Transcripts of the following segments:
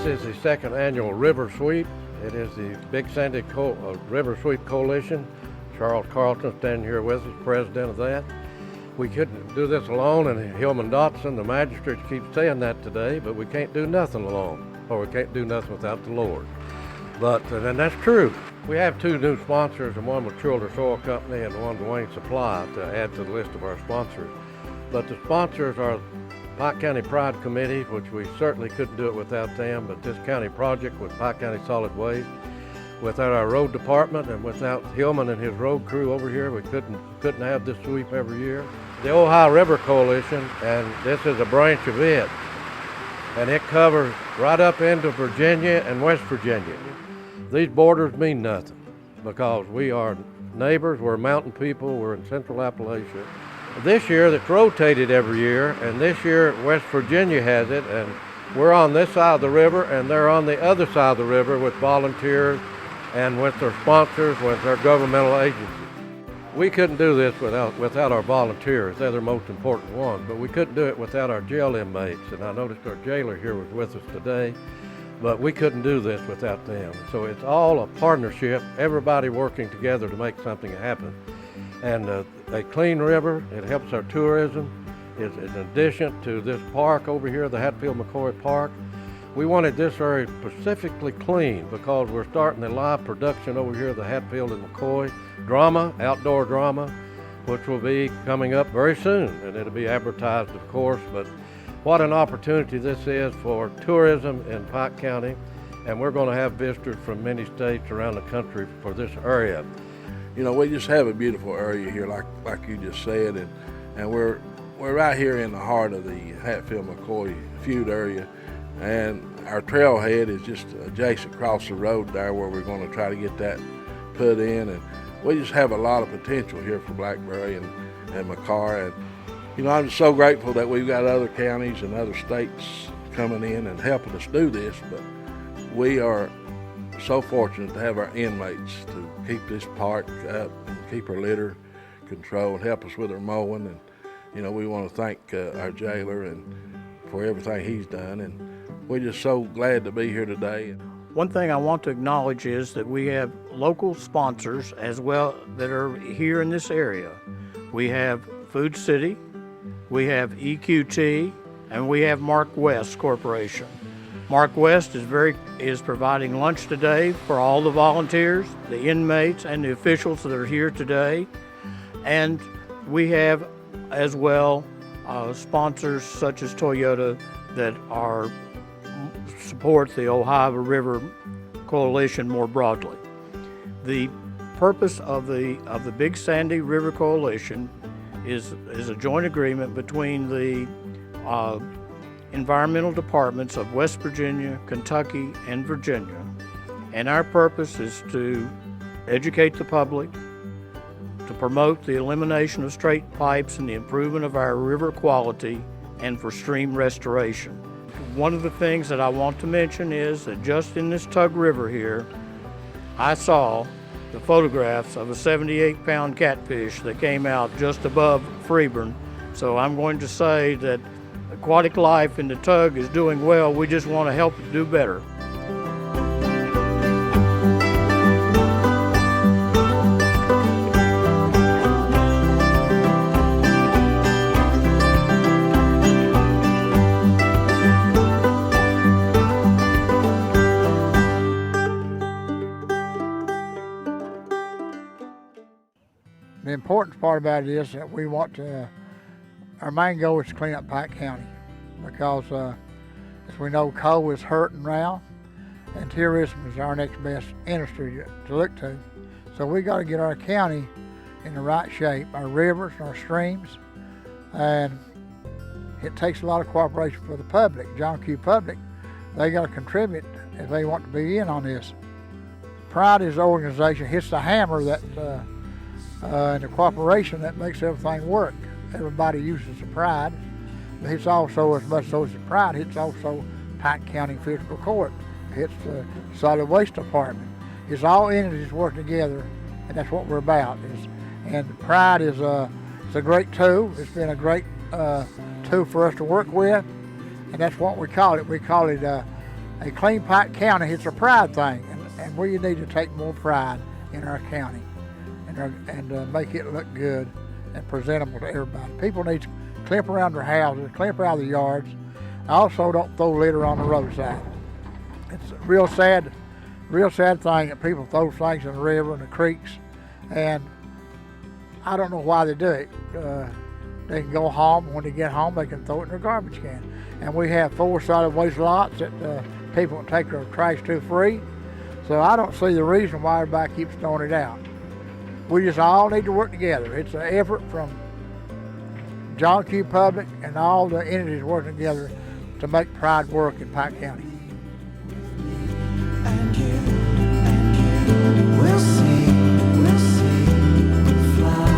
This is the second annual River Sweep. It is the Big Sandy River Sweep Coalition. Charles Carlton standing here with us, president of that. We couldn't do this alone, and Hillman Dotson, the magistrate, keeps saying that today, but we can't do nothing alone, or we can't do nothing without the Lord. And that's true. We have two new sponsors, and one with Childress Oil Company and one Dwayne Supply, to add to the list of our sponsors. But the sponsors are Pike County Pride Committee, which we certainly couldn't do it without them, but this county project with Pike County Solid Waste, without our road department and without Hillman and his road crew over here, we couldn't have this sweep every year. The Ohio River Coalition, and this is a branch of it, and it covers right up into Virginia and West Virginia. These borders mean nothing because we are neighbors, we're mountain people, we're in Central Appalachia. This year, it's rotated every year, and this year West Virginia has it, and we're on this side of the river, and they're on the other side of the river with volunteers and with their sponsors, with their governmental agencies. We couldn't do this without our volunteers. They're the most important ones, but we couldn't do it without our jail inmates, and I noticed our jailer here was with us today, but we couldn't do this without them. So it's all a partnership, everybody working together to make something happen. And a clean river, it helps our tourism. It's in addition to this park over here, the Hatfield-McCoy Park. We wanted this area specifically clean because we're starting the live production over here at the Hatfield and McCoy drama, outdoor drama, which will be coming up very soon, and it'll be advertised, of course. But what an opportunity this is for tourism in Pike County, and we're going to have visitors from many states around the country for this area. You know, we just have a beautiful area here, like you just said, and we're right here in the heart of the Hatfield-McCoy feud area, and our trailhead is just adjacent across the road there where we're going to try to get that put in, and we just have a lot of potential here for Blackberry and McCarr. And you know, I'm just so grateful that we've got other counties and other states coming in and helping us do this, but we are so fortunate to have our inmates to keep this park up and keep our litter control and help us with our mowing. And you know, we want to thank our jailer and for everything he's done, and we're just so glad to be here today. One thing I want to acknowledge is that we have local sponsors as well that are here in this area. We have Food City, we have EQT, and we have Mark West Corporation. Mark West is providing lunch today for all the volunteers, the inmates, and the officials that are here today. And we have as well sponsors such as Toyota that support the Ohio River Coalition more broadly. The purpose of the Big Sandy River Coalition is a joint agreement between the environmental departments of West Virginia, Kentucky, and Virginia. And our purpose is to educate the public, to promote the elimination of straight pipes and the improvement of our river quality, and for stream restoration. One of the things that I want to mention is that just in this Tug River here, I saw the photographs of a 78-pound catfish that came out just above Freeburn. So I'm going to say that aquatic life in the Tug is doing well. We just want to help it do better. The important part about it is that we want to, our main goal is to clean up Pike County because as we know, coal is hurting now and tourism is our next best industry to look to. So we got to get our county in the right shape, our rivers, our streams, and it takes a lot of cooperation for the public. John Q. Public, they got to contribute if they want to be in on this. Pride is the organization, hits the hammer that and the cooperation that makes everything work. Everybody uses the Pride, but it's also, as much so as the Pride, it's also Pike County Fiscal Court. It's the Solid Waste Department. It's all entities working together, and that's what we're about. And Pride is it's a great tool. It's been a great tool for us to work with, and that's what we call it. We call it a clean Pike County. It's a pride thing, and we need to take more pride in our county and make it look good and presentable to everybody. People need to clean up around their houses, clean up around their yards. Also, don't throw litter on the roadside. It's a real sad thing that people throw things in the river and the creeks, and I don't know why they do it. They can go home, when they get home, they can throw it in their garbage can. And we have 4 solid waste lots that people can take their trash to free. So I don't see the reason why everybody keeps throwing it out. We just all need to work together. It's an effort from John Q. Public and all the entities working together to make Pride work in Pike County. And you will see, fly.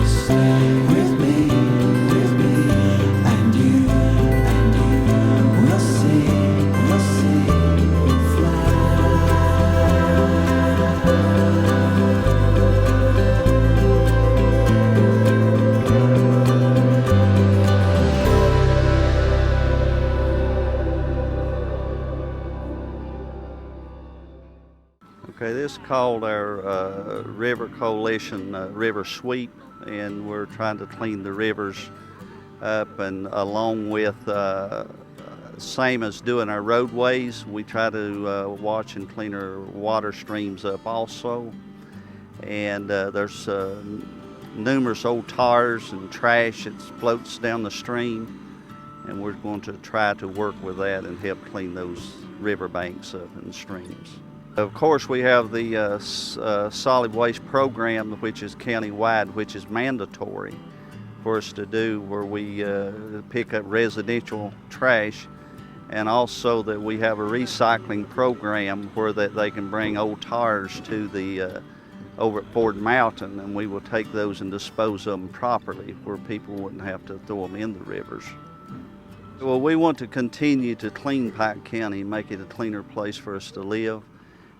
Stay with me, and you will see, fly. Okay, this is called our River Coalition River Sweep, and we're trying to clean the rivers up, and along with same as doing our roadways, we try to watch and clean our water streams up also. And there's numerous old tires and trash that floats down the stream, and we're going to try to work with that and help clean those river banks up and streams. Of course, we have the solid waste program, which is county-wide, which is mandatory for us to do, where we pick up residential trash, and also that we have a recycling program where that they can bring old tires to the over at Ford Mountain, and we will take those and dispose of them properly where people wouldn't have to throw them in the rivers. Well, we want to continue to clean Pike County, make it a cleaner place for us to live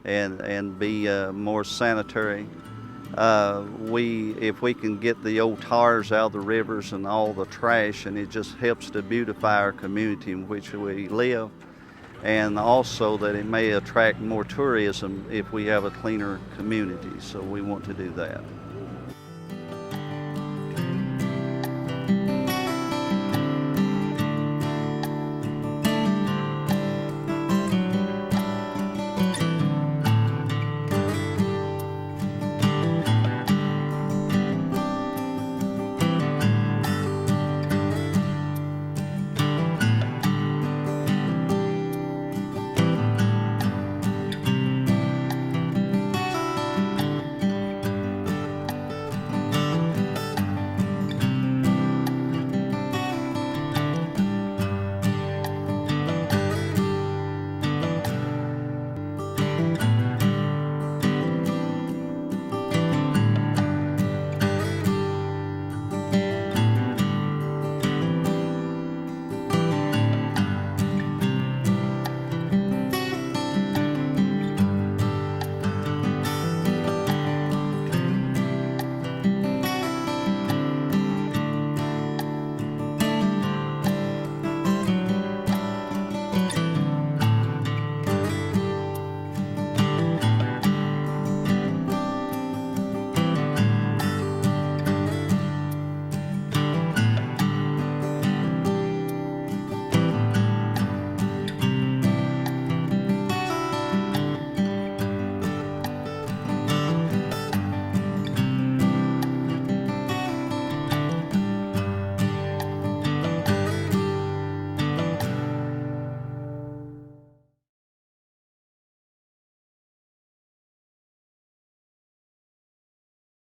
and be more sanitary. If we can get the old tires out of the rivers and all the trash, and it just helps to beautify our community in which we live, and also that it may attract more tourism if we have a cleaner community, so we want to do that.